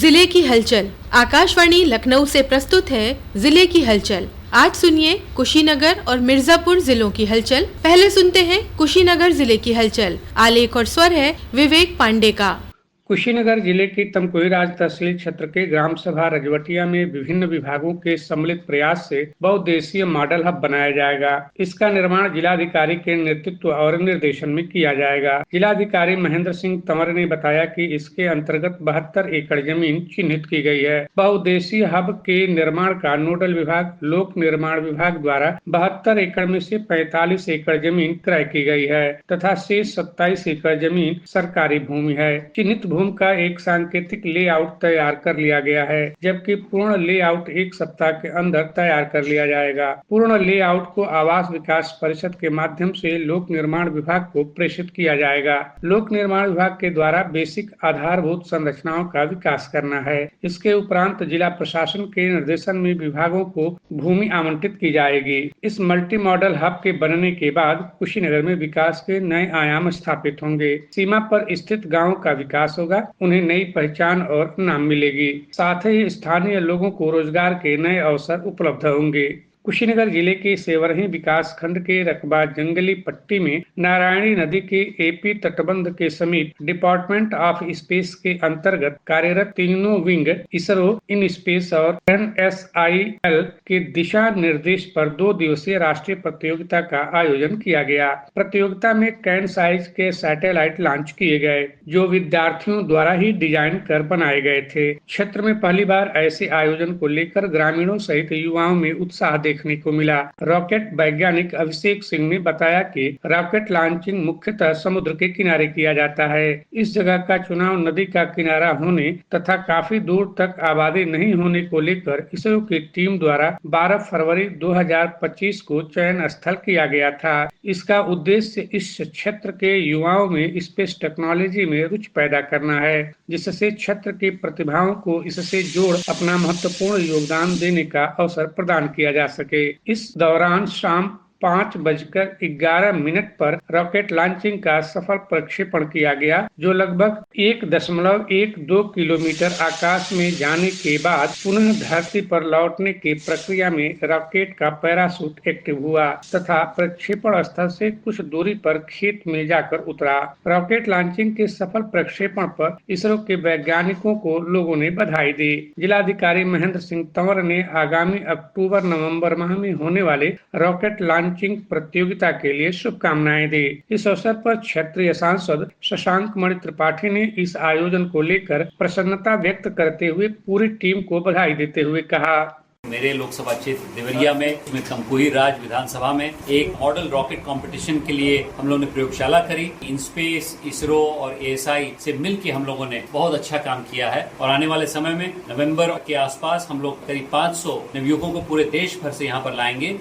जिले की हलचल। आकाशवाणी लखनऊ से प्रस्तुत है जिले की हलचल। आज सुनिए कुशीनगर और मिर्जापुर जिलों की हलचल। पहले सुनते हैं कुशीनगर जिले की हलचल। आलेख और स्वर है विवेक पांडे का। कुशीनगर जिले की तमकुही राज तहसील क्षेत्र के ग्राम सभा रजवटिया में विभिन्न विभागों के सम्मिलित प्रयास से बहुउद्देशीय मॉडल हब बनाया जाएगा। इसका निर्माण जिलाधिकारी के नेतृत्व और निर्देशन में किया जाएगा। जिलाधिकारी महेंद्र सिंह तंवर ने बताया कि इसके अंतर्गत 72 एकड़ जमीन चिन्हित की गई है। बहुउद्देशीय हब के निर्माण का नोडल विभाग लोक निर्माण विभाग द्वारा 72 एकड़ में से 45 एकड़ जमीन क्रय की गई है तथा शेष 27 एकड़ जमीन सरकारी भूमि है। चिन्हित भूमि का एक सांकेतिक लेआउट तैयार कर लिया गया है, जबकि पूर्ण लेआउट एक सप्ताह के अंदर तैयार कर लिया जाएगा। पूर्ण लेआउट को आवास विकास परिषद के माध्यम से लोक निर्माण विभाग को प्रेषित किया जाएगा। लोक निर्माण विभाग के द्वारा बेसिक आधारभूत संरचनाओं का विकास करना है। इसके उपरांत जिला प्रशासन के निर्देशन में विभागों को भूमि आवंटित की जाएगी। इस मल्टी मॉडल हब के बनने के बाद कुशीनगर में विकास के नए आयाम स्थापित होंगे। सीमा पर स्थित गाँव का विकास होगा, उन्हें नई पहचान और नाम मिलेगी। साथ ही स्थानीय लोगों को रोजगार के नए अवसर उपलब्ध होंगे। कुशीनगर जिले के सेवरही विकास खंड के रकबा जंगली पट्टी में नारायणी नदी के एपी तटबंध के समीप डिपार्टमेंट ऑफ स्पेस के अंतर्गत कार्यरत तीनों विंग इसरो इन स्पेस और NSIL के दिशा निर्देश पर 2 दिवसीय राष्ट्रीय प्रतियोगिता का आयोजन किया गया। प्रतियोगिता में कैन साइज के सैटेलाइट लॉन्च किए गए, जो विद्यार्थियों द्वारा ही डिजाइन कर बनाए गए थे। क्षेत्र में पहली बार ऐसे आयोजन को लेकर ग्रामीणों सहित युवाओं में उत्साह देखने को मिला। रॉकेट वैज्ञानिक अभिषेक सिंह ने बताया कि रॉकेट लॉन्चिंग मुख्यतः समुद्र के किनारे किया जाता है। इस जगह का चुनाव नदी का किनारा होने तथा काफी दूर तक आबादी नहीं होने को लेकर इसरो की टीम द्वारा 12 फरवरी 2025 को चयन स्थल किया गया था। इसका उद्देश्य इस क्षेत्र के युवाओं में स्पेस टेक्नोलॉजी में रुचि पैदा करना है, जिससे क्षेत्र की प्रतिभाओं को इससे जोड़ अपना महत्वपूर्ण योगदान देने का अवसर प्रदान किया जा सके। इस दौरान शाम 5:11 पर रॉकेट लॉन्चिंग का सफल प्रक्षेपण किया गया, जो लगभग 1.12 किलोमीटर आकाश में जाने के बाद पुनः धरती पर लौटने की प्रक्रिया में रॉकेट का पैराशूट एक्टिव हुआ तथा प्रक्षेपण स्थल से कुछ दूरी पर खेत में जाकर उतरा। रॉकेट लॉन्चिंग के सफल प्रक्षेपण पर इसरो के वैज्ञानिकों को लोगों ने बधाई दी। जिलाधिकारी महेंद्र सिंह तंवर ने आगामी अक्टूबर-नवंबर माह में होने वाले रॉकेट लॉन्चिंग प्रतियोगिता के लिए शुभकामनाएं दी। इस अवसर पर क्षेत्रीय सांसद शशांक मणि त्रिपाठी ने इस आयोजन को लेकर प्रसन्नता व्यक्त करते हुए पूरी टीम को बधाई देते हुए कहा, मेरे लोकसभा क्षेत्र देवरिया में तमकुही राज विधानसभा में एक मॉडल रॉकेट कंपटीशन के लिए हम लोगों ने प्रयोगशाला करी। इनस्पेस, इसरो और ASI से मिलकर हम लोगों ने बहुत अच्छा काम किया है और आने वाले समय में नवंबर के आसपास हम लोग करीब 500 नवयुवकों को पूरे देश भर से यहाँ पर लाएंगे।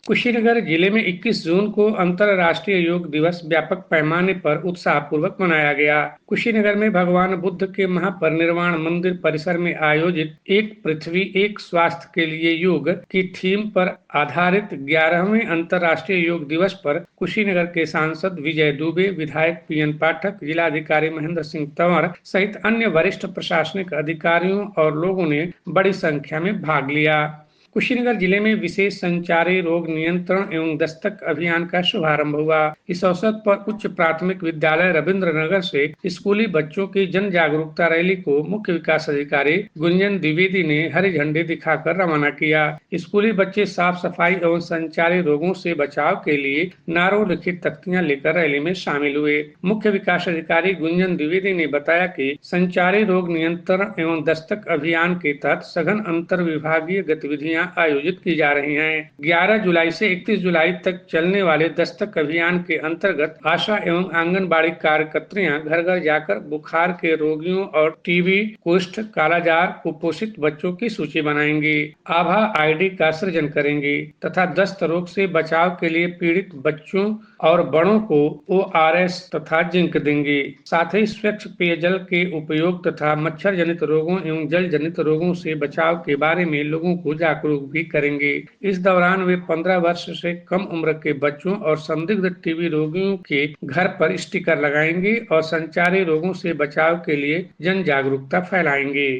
कुशीनगर जिले में 21 जून को अंतर्राष्ट्रीय योग दिवस व्यापक पैमाने पर उत्साहपूर्वक मनाया गया। कुशीनगर में भगवान बुद्ध के महापरिनिर्वाण मंदिर परिसर में आयोजित एक पृथ्वी एक स्वास्थ्य के लिए योग की थीम पर आधारित 11वें अंतर्राष्ट्रीय योग दिवस पर कुशीनगर के सांसद विजय दुबे, विधायक PN पाठक, जिलाधिकारी महेंद्र सिंह तंवर सहित अन्य वरिष्ठ प्रशासनिक अधिकारियों और लोगों ने बड़ी संख्या में भाग लिया। कुशीनगर जिले में विशेष संचारी रोग नियंत्रण एवं दस्तक अभियान का शुभारंभ हुआ। इस अवसर पर उच्च प्राथमिक विद्यालय रविंद्रनगर से स्कूली बच्चों की जन जागरूकता रैली को मुख्य विकास अधिकारी गुंजन द्विवेदी ने हरी झंडी दिखाकर रवाना किया। स्कूली बच्चे साफ सफाई एवं संचारी रोगों से बचाव के लिए नारों लिखित तख्तियां लेकर रैली में शामिल हुए। मुख्य विकास अधिकारी गुंजन द्विवेदी ने बताया कि संचारी रोग नियंत्रण एवं दस्तक अभियान के तहत सघन अंतर विभागीय गतिविधियां आयोजित की जा रही हैं। 11 जुलाई से 31 जुलाई तक चलने वाले दस्तक अभियान के अंतर्गत आशा एवं आंगनबाड़ी कार्यकर्त्रियां घर घर जाकर बुखार के रोगियों और टीबी, कुष्ठ, कालाजार, कुपोषित बच्चों की सूची बनाएंगी, आभा ID का सृजन करेंगी तथा दस्त रोग से बचाव के लिए पीड़ित बच्चों और बड़ों को ORS तथा जिंक देंगी। साथ ही स्वच्छ पेयजल के उपयोग तथा मच्छर जनित रोगों एवं जल जनित रोगों से बचाव के बारे में लोगों को जागरूक भी करेंगे। इस दौरान वे 15 वर्ष से कम उम्र के बच्चों और संदिग्ध टीबी रोगियों के घर पर स्टिकर लगाएंगे और संचारी रोगों से बचाव के लिए जन जागरूकता फैलाएंगे।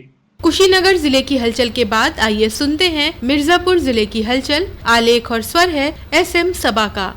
कुशीनगर जिले की हलचल के बाद आइए सुनते हैं मिर्जापुर जिले की हलचल। आलेख और स्वर है SM सबा का।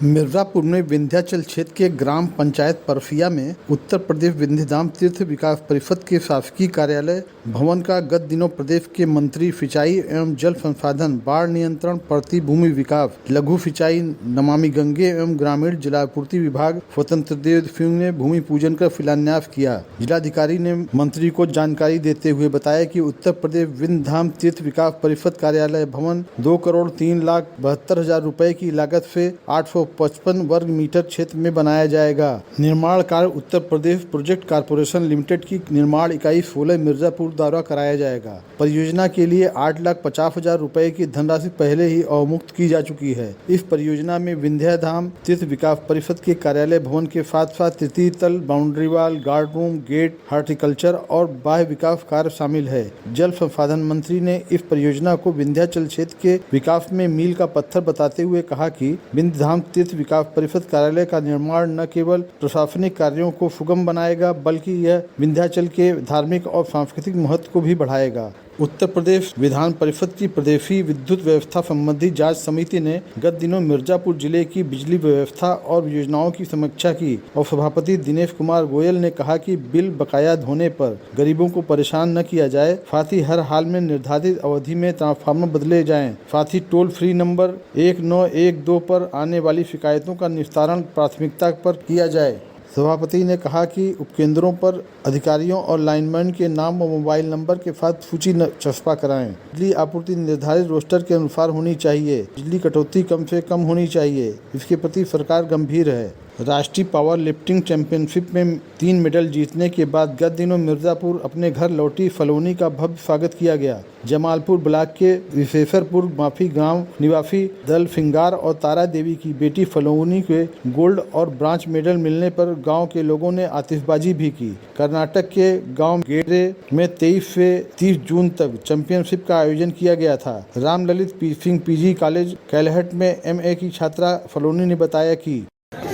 मिर्जापुर में विंध्याचल क्षेत्र के ग्राम पंचायत परफिया में उत्तर प्रदेश विंध्यधाम तीर्थ विकास परिषद के शासकीय कार्यालय भवन का गत दिनों प्रदेश के मंत्री सिंचाई एवं जल संसाधन, बाढ़ नियंत्रण, प्रति भूमि विकास, लघु सिंचाई, नमामि गंगे एवं ग्रामीण जलापूर्ति विभाग स्वतंत्र देव सिंह ने भूमि पूजन कर शिलान्यास किया। जिलाधिकारी ने मंत्री को जानकारी देते हुए बताया कि उत्तर प्रदेश विंध्यधाम तीर्थ विकास परिषद कार्यालय भवन 2,03,72,000 रुपए की लागत से 855 वर्ग मीटर क्षेत्र में बनाया जाएगा। निर्माण कार्य Uttar Pradesh project corporation limited की निर्माण इकाई 16 मिर्जापुर द्वारा कराया जाएगा। परियोजना के लिए 8,50,000 रुपए की धनराशि पहले ही अवमुक्त की जा चुकी है। इस परियोजना में विंध्यधाम तीर्थ विकास परिषद के कार्यालय भवन के साथ साथ तृतीय तल, boundary wall, guard room, gate, horticulture और बाह्य विकास कार्य शामिल है। जल संसाधन मंत्री ने इस परियोजना को विंध्याचल क्षेत्र के विकास में मील का पत्थर बताते हुए कहा कि विंध्यधाम तीर्थ विकास परिषद कार्यालय का निर्माण न केवल प्रशासनिक कार्यों को सुगम बनाएगा बल्कि यह विंध्याचल के धार्मिक और सांस्कृतिक महत्व को भी बढ़ाएगा। उत्तर प्रदेश विधान परिषद की प्रदेशीय विद्युत व्यवस्था संबंधी जांच समिति ने गत दिनों मिर्जापुर जिले की बिजली व्यवस्था और योजनाओं की समीक्षा की और सभापति दिनेश कुमार गोयल ने कहा कि बिल बकाया होने पर गरीबों को परेशान न किया जाए, साथ ही हर हाल में निर्धारित अवधि में ट्रांसफार्मर बदले जाएं, साथ ही टोल फ्री नंबर 1912 पर आने वाली शिकायतों का निस्तारण प्राथमिकता पर किया जाए। सभापति ने कहा कि उपकेंद्रों पर अधिकारियों और लाइनमैन के नाम और मोबाइल नंबर के साथ सूची चस्पा कराएं। बिजली आपूर्ति निर्धारित रोस्टर के अनुसार होनी चाहिए। बिजली कटौती कम से कम होनी चाहिए। इसके प्रति सरकार गंभीर है। राष्ट्रीय पावर लिफ्टिंग चैंपियनशिप में 3 मेडल जीतने के बाद गत दिनों मिर्जापुर अपने घर लौटी फलोनी का भव्य स्वागत किया गया। जमालपुर ब्लॉक के विशेषरपुर माफी गांव निवासी दल फिंगार और तारा देवी की बेटी फलोनी के गोल्ड और ब्रांच मेडल मिलने पर गांव के लोगों ने आतिशबाजी भी की। कर्नाटक के गांव गेरे में 23 से 30 जून तक चैंपियनशिप का आयोजन किया गया था। रामललित सिंह PG कॉलेज कैलहट में MA की छात्रा फलोनी ने बताया कि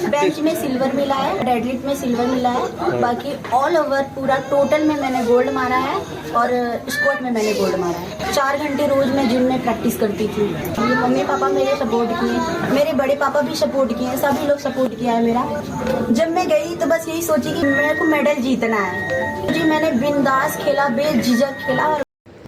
बेंच में सिल्वर मिला है, डेडलिफ्ट में सिल्वर मिला है, बाकी ऑल ओवर पूरा टोटल में मैंने गोल्ड मारा है और स्क्वाट में मैंने गोल्ड मारा है। 4 घंटे रोज मैं जिम में प्रैक्टिस करती थी। मम्मी पापा मेरे सपोर्ट किए, मेरे बड़े पापा भी सपोर्ट किए, सभी लोग सपोर्ट किया है मेरा। जब मैं गई तो बस यही सोची कि मेरे को मेडल जीतना है जी। मैंने बिंदास खेला, बेझिझक खेला।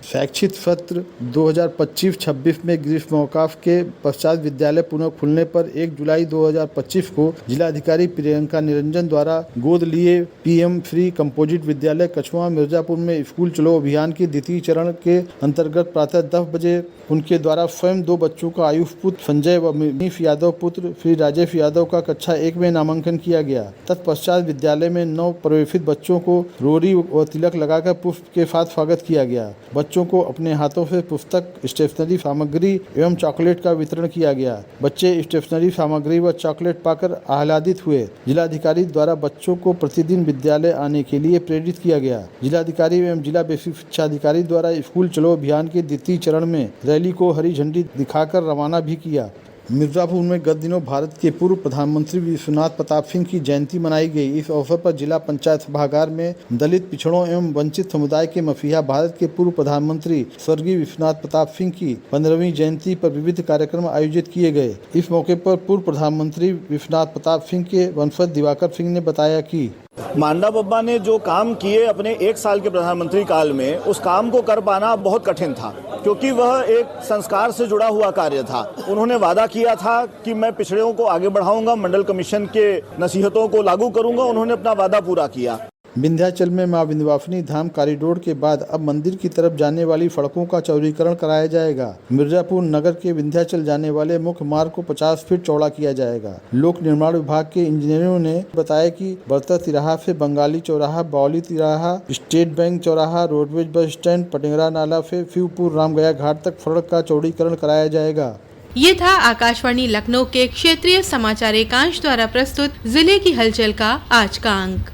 शैक्षिक सत्र 2025-26 में ग्रीष्मोत्सव के पश्चात विद्यालय पुनः खुलने पर 1 जुलाई 2025 को जिलाधिकारी प्रियंका निरंजन द्वारा गोद लिए PM श्री कंपोजिट विद्यालय कछुआ मिर्जापुर में स्कूल चलो अभियान के द्वितीय चरण के अंतर्गत प्रातः 10 बजे उनके द्वारा स्वयं 2 बच्चों का आयुष पुत्र संजय व मनीष यादव पुत्र श्री राजेश यादव का कक्षा 1 में नामांकन किया गया। तत्पश्चात विद्यालय में 9 प्रवेशित बच्चों को रोरी व तिलक लगाकर पुष्प के साथ स्वागत किया गया। बच्चों को अपने हाथों से पुस्तक, स्टेशनरी सामग्री एवं चॉकलेट का वितरण किया गया। बच्चे स्टेशनरी सामग्री व चॉकलेट पाकर आह्लादित हुए। जिलाधिकारी द्वारा बच्चों को प्रतिदिन विद्यालय आने के लिए प्रेरित किया गया। जिलाधिकारी एवं जिला बेसिक शिक्षा अधिकारी द्वारा स्कूल चलो अभियान के द्वितीय चरण में रैली को हरी झंडी दिखाकर रवाना भी किया। मिर्जापुर में गत दिनों भारत के पूर्व प्रधानमंत्री विश्वनाथ प्रताप सिंह की जयंती मनाई गई। इस अवसर पर जिला पंचायत सभागार में दलित, पिछड़ों एवं वंचित समुदाय के मसीहा भारत के पूर्व प्रधानमंत्री स्वर्गीय विश्वनाथ प्रताप सिंह की 15वीं जयंती पर विविध कार्यक्रम आयोजित किए गए। इस मौके पर पूर्व प्रधानमंत्री विश्वनाथ प्रताप सिंह के वंशज दिवाकर सिंह ने बताया कि मांडा बब्बा ने जो काम किए अपने 1 साल के प्रधानमंत्री काल में, उस काम को कर पाना बहुत कठिन था क्योंकि वह एक संस्कार से जुड़ा हुआ कार्य था। उन्होंने वादा किया था कि मैं पिछड़ों को आगे बढ़ाऊंगा, मंडल कमीशन के नसीहतों को लागू करूंगा। उन्होंने अपना वादा पूरा किया। विंध्याचल में मां विंध्यवासिनी धाम कॉरिडोर के बाद अब मंदिर की तरफ जाने वाली सड़कों का चौड़ीकरण कराया जाएगा। मिर्जापुर नगर के विंध्याचल जाने वाले मुख्य मार्ग को 50 फीट चौड़ा किया जाएगा। लोक निर्माण विभाग के इंजीनियरों ने बताया कि बर्ता तिराहा से बंगाली चौराहा, बावली तिराहा, स्टेट बैंक चौराहा, रोडवेज बस स्टैंड, पटेंगरा नाला से शिवपुर रामगया घाट तक सड़क का चौड़ीकरण कराया जाएगा। ये था आकाशवाणी लखनऊ के क्षेत्रीय समाचार एकांश द्वारा प्रस्तुत जिले की हलचल का आज का अंक।